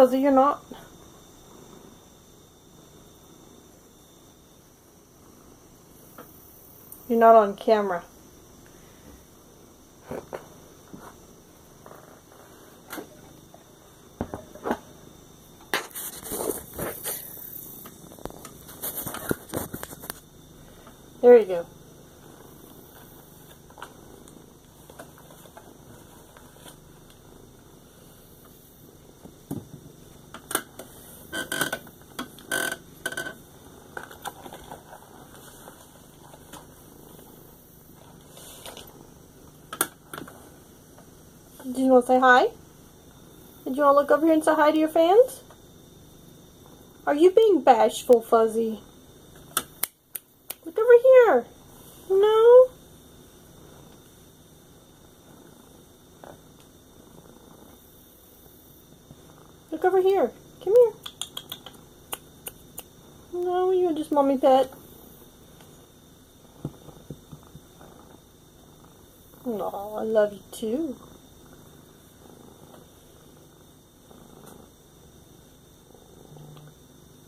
Fuzzy, you're not. You're not on camera. There you go. Did you want to say hi? Did you want to look over here and say hi to your fans? Are you being bashful, Fuzzy? Look over here. No? Look over here. Come here. No, you're just mommy pet. Oh, I love you too.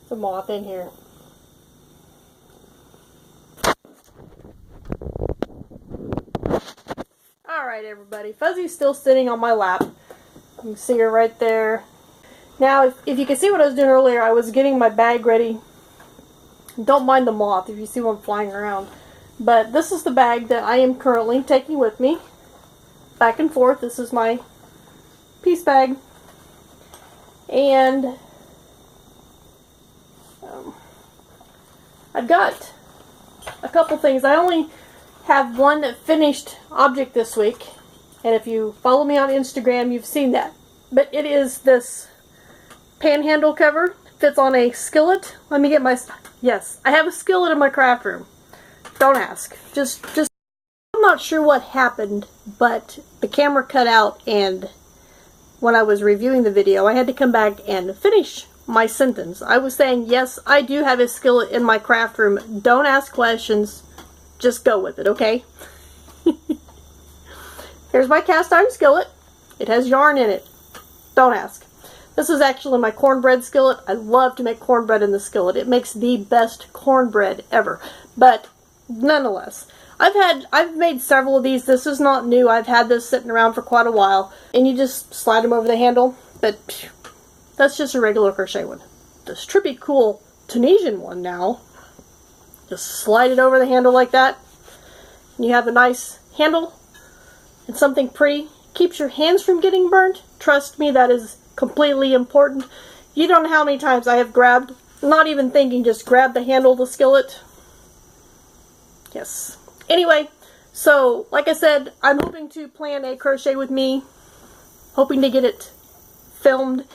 The moth in here. Alright everybody, Fuzzy's still sitting on my lap. You can see her right there. Now if you can see what I was doing earlier, I was getting my bag ready. Don't mind the moth if you see one flying around. But this is the bag that I am currently taking with me. Back and forth. This is my piece bag. And I've got a couple things. I only have one finished object this week, and if you follow me on Instagram, you've seen that. But it is this panhandle cover. Fits on a skillet. Let me get my... Yes, I have a skillet in my craft room. Don't ask. Just I'm not sure what happened, but the camera cut out, and when I was reviewing the video, I had to come back and finish my sentence. I was saying, yes, I do have a skillet in my craft room. Don't ask questions. Just go with it, okay? Here's my cast iron skillet. It has yarn in it. Don't ask. This is actually my cornbread skillet. I love to make cornbread in the skillet. It makes the best cornbread ever. But nonetheless, I've made several of these. This is not new. I've had this sitting around for quite a while. And you just slide them over the handle. But phew, that's just a regular crochet one. This trippy cool Tunisian one now. Just slide it over the handle like that. And you have a nice handle and something pretty. Keeps your hands from getting burnt. Trust me, that is completely important. You don't know how many times I have grabbed, not even thinking, just grabbed the handle of the skillet. Yes. Anyway, so like I said, I'm hoping to plan a crochet with me. Hoping to get it filmed.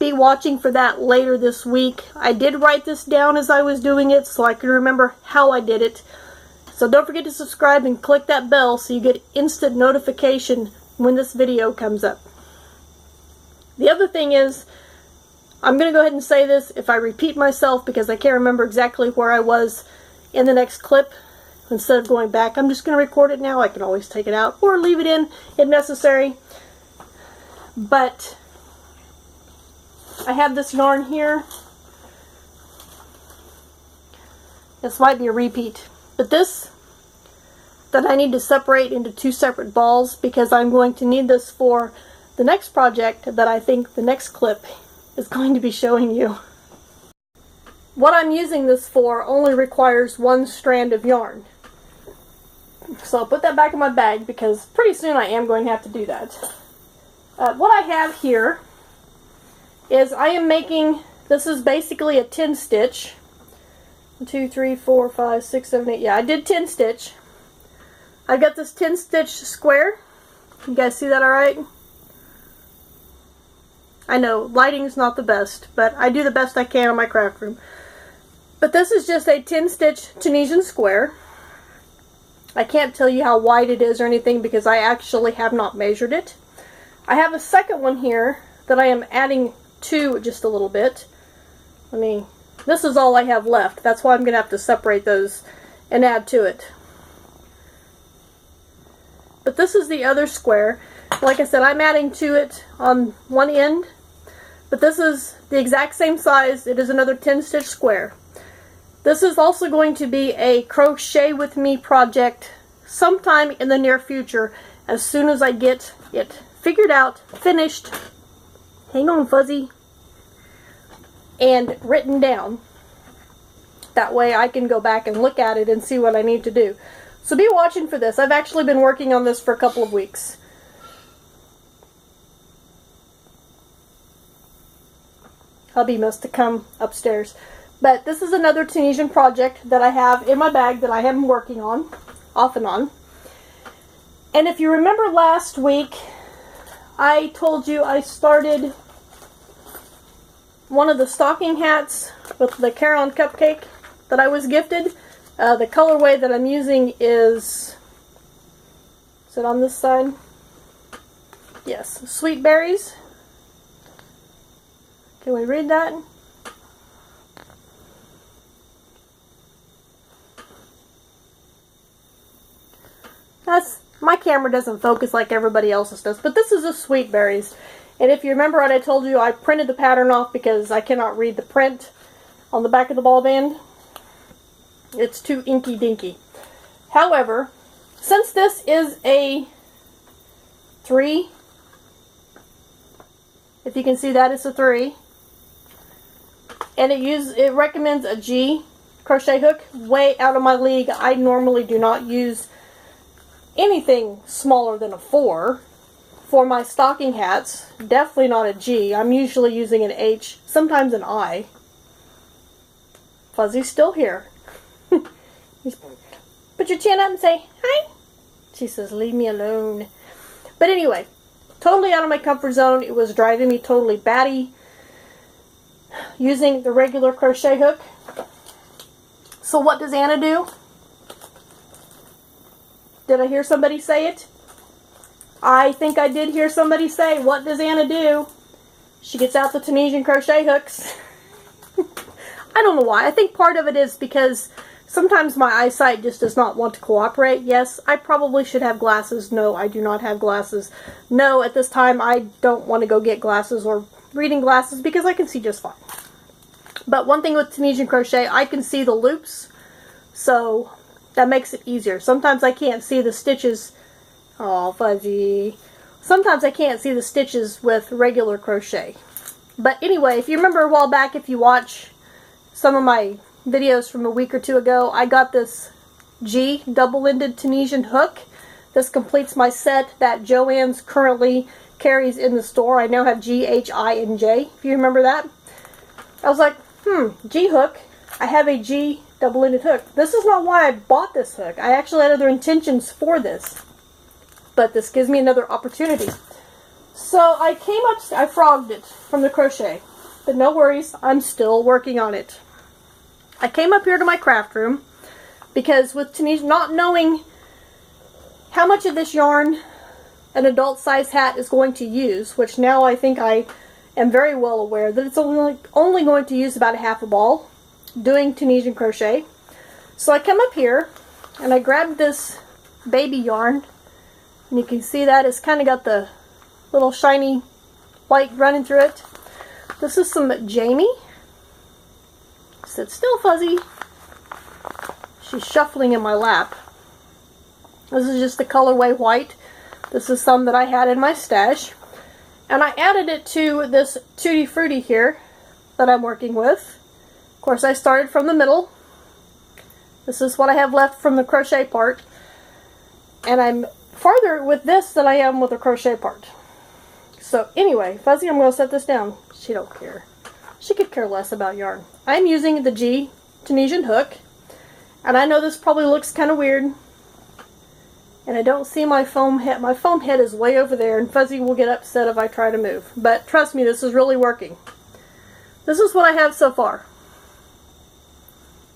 Be watching for that later this week. I did write this down as I was doing it so I can remember how I did it. So don't forget to subscribe and click that bell so you get instant notification when this video comes up. The other thing is, I'm going to go ahead and say this if I repeat myself because I can't remember exactly where I was in the next clip. Instead of going back, I'm just going to record it now. I can always take it out or leave it in if necessary. But I have this yarn here. This might be a repeat. But this, that I need to separate into two separate balls because I'm going to need this for the next project that I think the next clip is going to be showing you. What I'm using this for only requires one strand of yarn. So I'll put that back in my bag because pretty soon I am going to have to do that. What I have here is I am making, this is basically a 10 stitch. 1, 2, 3, 4, 5, 6, 7, 8. Yeah, I did 10 stitch. I got this 10 stitch square. You guys see that alright? I know, lighting's not the best, but I do the best I can in my craft room. But this is just a 10 stitch Tunisian square. I can't tell you how wide it is or anything because I actually have not measured it. I have a second one here that I am adding to just a little bit. This is all I have left. That's why I'm going to have to separate those and add to it. But this is the other square. Like I said, I'm adding to it on one end but this is the exact same size. It is another 10 stitch square. This is also going to be a crochet with me project sometime in the near future, as soon as I get it figured out, finished, hang on Fuzzy, and written down. That way I can go back and look at it and see what I need to do. So be watching for this. I've actually been working on this for a couple of weeks. Hubby must have come upstairs. But this is another Tunisian project that I have in my bag that I am working on, off and on. And if you remember last week, I told you I started one of the stocking hats with the Caron cupcake that I was gifted. The colorway that I'm using is it on this side? Yes, Sweet Berries. Can we read that? My camera doesn't focus like everybody else's does, but this is a Sweet Berries. And if you remember what I told you, I printed the pattern off because I cannot read the print on the back of the ball band. It's too inky dinky. However, since this is a 3, if you can see that, it's a 3, and it recommends a G crochet hook, way out of my league. I normally do not use anything smaller than a 4 for my stocking hats. Definitely not a G. I'm usually using an H, sometimes an I. Fuzzy's still here. Put your chin up and say, hi. She says, leave me alone. But anyway, totally out of my comfort zone. It was driving me totally batty using the regular crochet hook. So what does Anna do? Did I hear somebody say it? I think I did hear somebody say, what does Anna do? She gets out the Tunisian crochet hooks. I don't know why. I think part of it is because sometimes my eyesight just does not want to cooperate. Yes, I probably should have glasses. No, I do not have glasses. No, at this time I don't want to go get glasses or reading glasses because I can see just fine. But one thing with Tunisian crochet, I can see the loops, so that makes it easier. Sometimes I can't see the stitches. Oh, Fuzzy. Sometimes I can't see the stitches with regular crochet. But anyway, if you remember a while back, if you watch some of my videos from a week or two ago, I got this G double-ended Tunisian hook. This completes my set that Joann's currently carries in the store. I now have G, H, I, and J, if you remember that. I was like, G hook. I have a G double-ended hook. This is not why I bought this hook. I actually had other intentions for this. But this gives me another opportunity. So I came up, I frogged it from the crochet. But no worries, I'm still working on it. I came up here to my craft room because with Tunisian, not knowing how much of this yarn an adult size hat is going to use, which now I think I am very well aware that it's only going to use about a half a ball doing Tunisian crochet. So I come up here and I grabbed this baby yarn, and you can see that it's kind of got the little shiny white running through it. This is some Jamie. Sit still, Fuzzy. She's shuffling in my lap. This is just the colorway white. This is some that I had in my stash. And I added it to this Tutti Frutti here that I'm working with. Of course, I started from the middle. This is what I have left from the crochet part. And I'm farther with this than I am with the crochet part. So anyway, Fuzzy, I'm going to set this down. She don't care. She could care less about yarn. I'm using the G Tunisian hook. And I know this probably looks kind of weird. And I don't see my foam head. My foam head is way over there, and Fuzzy will get upset if I try to move. But trust me, this is really working. This is what I have so far.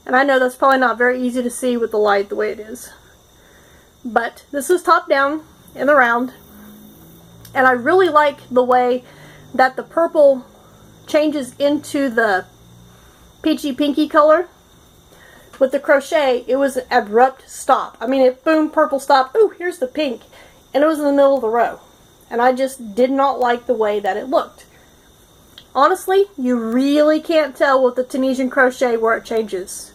And I know that's probably not very easy to see with the light the way it is. But this is top down in the round. And I really like the way that the purple changes into the peachy pinky color. With the crochet, it was an abrupt stop. I mean, it boom, purple stop. Ooh, here's the pink. And it was in the middle of the row. And I just did not like the way that it looked. honestly, you really can't tell with the Tunisian crochet where it changes.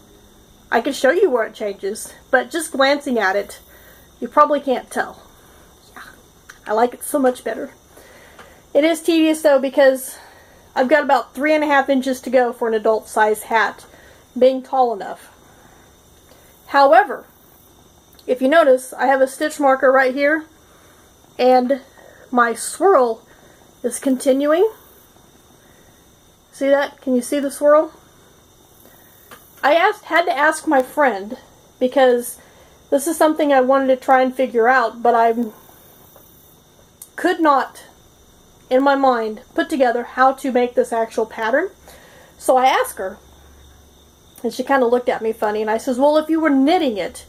I can show you where it changes, but just glancing at it, you probably can't tell. Yeah, I like it so much better. It is tedious though, because I've got about 3.5 inches to go for an adult size hat, being tall enough. However, if you notice, I have a stitch marker right here, and my swirl is continuing. See that? Can you see the swirl? I had to ask my friend, because this is something I wanted to try and figure out, but I could not, in my mind, put together how to make this actual pattern. So I asked her, and she kind of looked at me funny, and I says, well, if you were knitting it,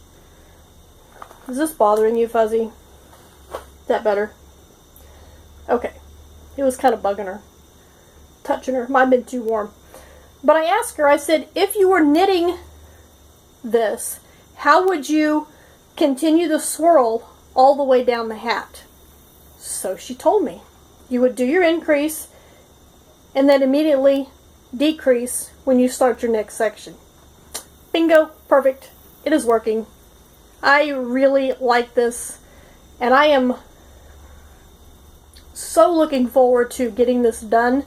is this bothering you, Fuzzy? Is that better? Okay. It was kind of bugging her. Touching her. Might have been too warm. But I asked her, I said, if you were knitting this, how would you continue the swirl all the way down the hat? So she told me. You would do your increase and then immediately decrease when you start your next section. Bingo. Perfect. It is working. I really like this, and I am so looking forward to getting this done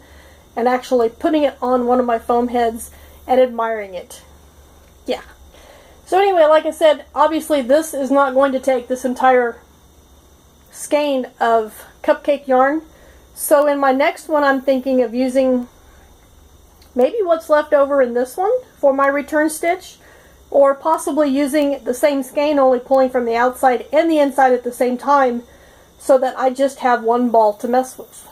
and actually putting it on one of my foam heads and admiring it. Yeah. So anyway, like I said, obviously this is not going to take this entire skein of cupcake yarn. So in my next one, I'm thinking of using maybe what's left over in this one for my return stitch, or possibly using the same skein, only pulling from the outside and the inside at the same time, so that I just have one ball to mess with.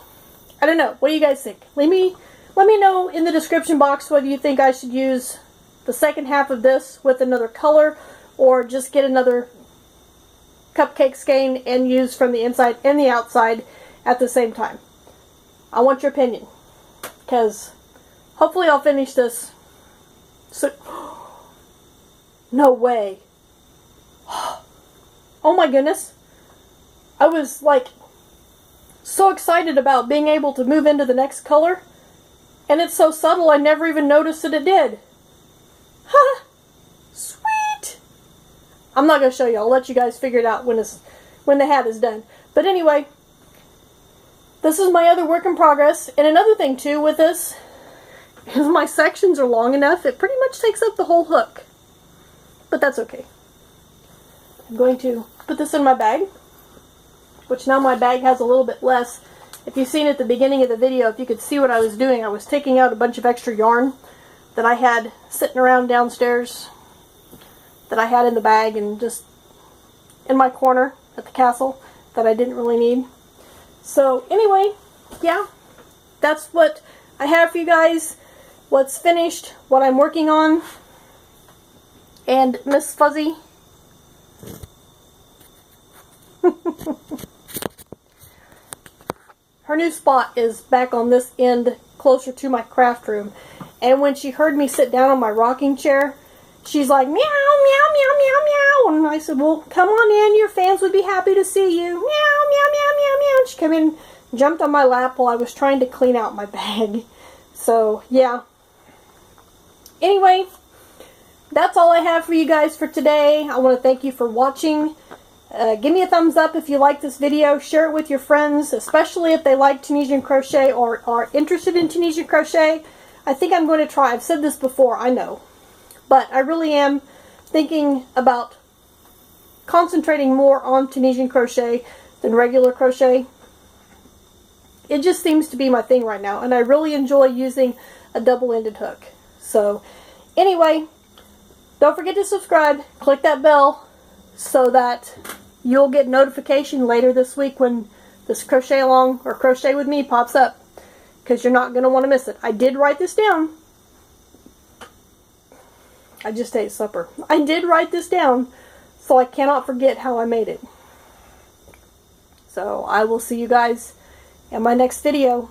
I don't know. What do you guys think? Let me know in the description box whether you think I should use the second half of this with another color, or just get another cupcake skein and use from the inside and the outside at the same time. I want your opinion, because hopefully I'll finish this. So, no way. Oh my goodness. I was like so excited about being able to move into the next color, and it's so subtle I never even noticed that it did. Ha! Sweet! I'm not going to show you. I'll let you guys figure it out when the hat is done. But anyway, this is my other work in progress. And another thing too with this is my sections are long enough. It pretty much takes up the whole hook. But that's okay. I'm going to put this in my bag, which now my bag has a little bit less. If you've seen at the beginning of the video, if you could see what I was doing, I was taking out a bunch of extra yarn that I had sitting around downstairs that I had in the bag and just in my corner at the castle that I didn't really need. So anyway, yeah, that's what I have for you guys. What's finished, what I'm working on. And Miss Fuzzy. Her new spot is back on this end, closer to my craft room. And when she heard me sit down on my rocking chair, she's like, meow, meow, meow, meow, meow. And I said, well, come on in. Your fans would be happy to see you. Meow, meow, meow, meow, meow. And she came in, jumped on my lap while I was trying to clean out my bag. So, yeah. Anyway, that's all I have for you guys for today. I want to thank you for watching. Give me a thumbs up if you like this video. Share it with your friends, especially if they like Tunisian crochet or are interested in Tunisian crochet. I think I'm going to try. I've said this before, I know. But I really am thinking about concentrating more on Tunisian crochet than regular crochet. It just seems to be my thing right now, and I really enjoy using a double-ended hook. So, anyway, don't forget to subscribe, click that bell, so that you'll get notification later this week when this crochet along or crochet with me pops up, because you're not going to want to miss it. I did write this down. I just ate supper. I did write this down, so I cannot forget how I made it. So I will see you guys in my next video.